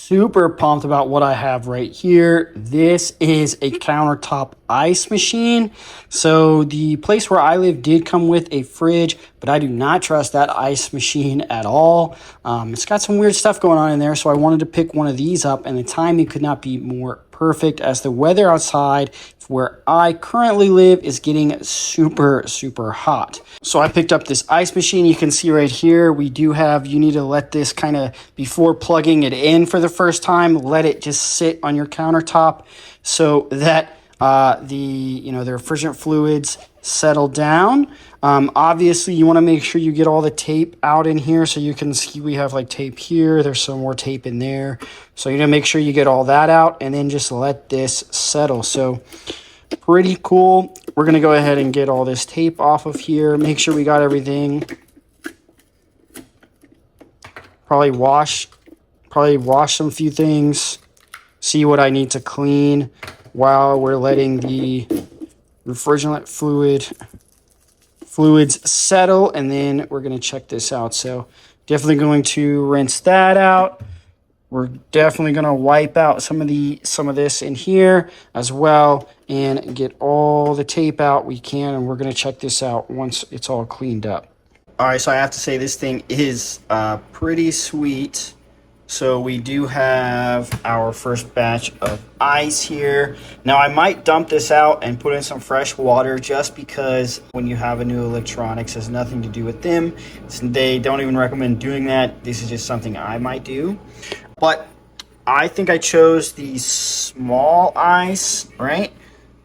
super pumped about what I have right here. This is a countertop ice machine. So the place where I live did come with a fridge, but I do not trust that ice machine at all. It's got some weird stuff going on in there, so I wanted to pick one of these up, and the timing could not be more perfect as the weather outside where I currently live is getting super hot. So I picked up this ice machine. You can see right here, we do have, you need to let this kind of, before plugging it in for the first time, let it just sit on your countertop so that the refrigerant fluids settle down. Obviously you want to make sure you get all the tape out in here, so you can see we have like tape here, there's some more tape in there, so you need to make sure you get all that out and then just let this settle. So pretty cool. We're gonna go ahead and get all this tape off of here, make sure we got everything. Probably wash some few things, see what I need to clean while we're letting the refrigerant fluids settle, and then we're going to check this out. So definitely going to rinse that out. We're definitely going to wipe out some of this in here as well and get all the tape out we can, and we're going to check this out once it's all cleaned up. All right, so I have to say this thing is pretty sweet. So we do have our first batch of ice here. Now I might dump this out and put in some fresh water, just because when you have a new electronics, it has nothing to do with them. They don't even recommend doing that. This is just something I might do. But I think I chose the small ice, right?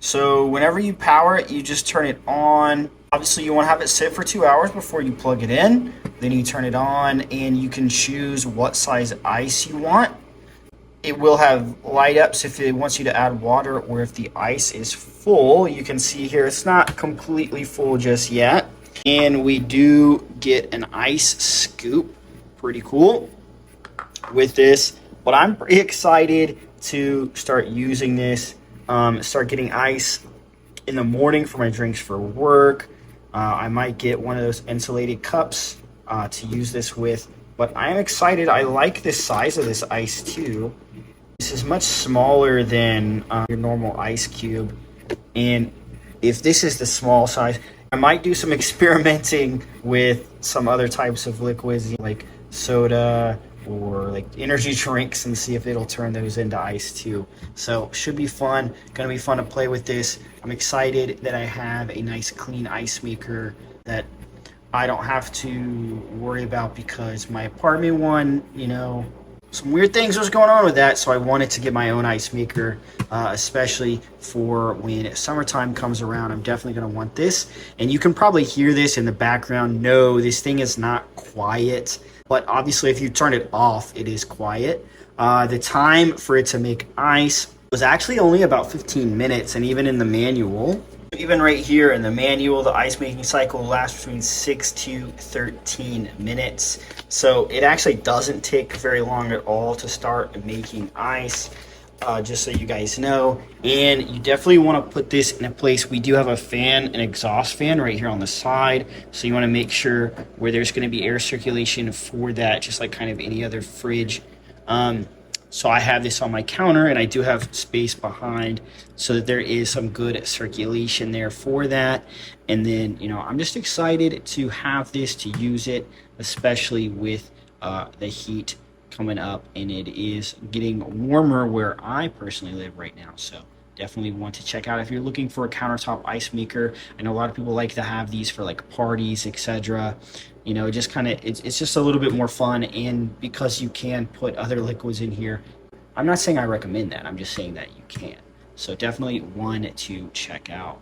So whenever you power it, you just turn it on. Obviously, you want to have it sit for 2 hours before you plug it in. Then you turn it on, and you can choose what size ice you want. It will have light ups if it wants you to add water, or if the ice is full. You can see here it's not completely full just yet. And we do get an ice scoop. Pretty cool with this. But I'm pretty excited to start using this, start getting ice in the morning for my drinks for work. I might get one of those insulated cups to use this with, but I am excited. I like the size of this ice too. This is much smaller than your normal ice cube, and if this is the small size, I might do some experimenting with some other types of liquids like soda or like energy drinks and see if it'll turn those into ice too. So should be fun. Gonna be fun to play with this. I'm excited that I have a nice clean ice maker that I don't have to worry about, because my apartment one, some weird things was going on with that. So I wanted to get my own ice maker, especially for when summertime comes around. I'm definitely going to want this. And you can probably hear this in the background. No, this thing is not quiet, but obviously if you turn it off, it is quiet. The time for it to make ice was actually only about 15 minutes. And even in the manual, even right here in the manual, the ice making cycle lasts between 6 to 13 minutes. So it actually doesn't take very long at all to start making ice, just so you guys know. And you definitely want to put this in a place. We do have a fan, an exhaust fan right here on the side. So you want to make sure where there's going to be air circulation for that, just like kind of any other fridge. So I have this on my counter, and I do have space behind so that there is some good circulation there for that. And then, I'm just excited to have this, to use it, especially with the heat coming up, and it is getting warmer where I personally live right now. So definitely want to check out if you're looking for a countertop ice maker. I know a lot of people like to have these for like parties, etc. Just kind of, it's just a little bit more fun, and because you can put other liquids in here. I'm not saying I recommend that, I'm just saying that you can. So definitely one to check out.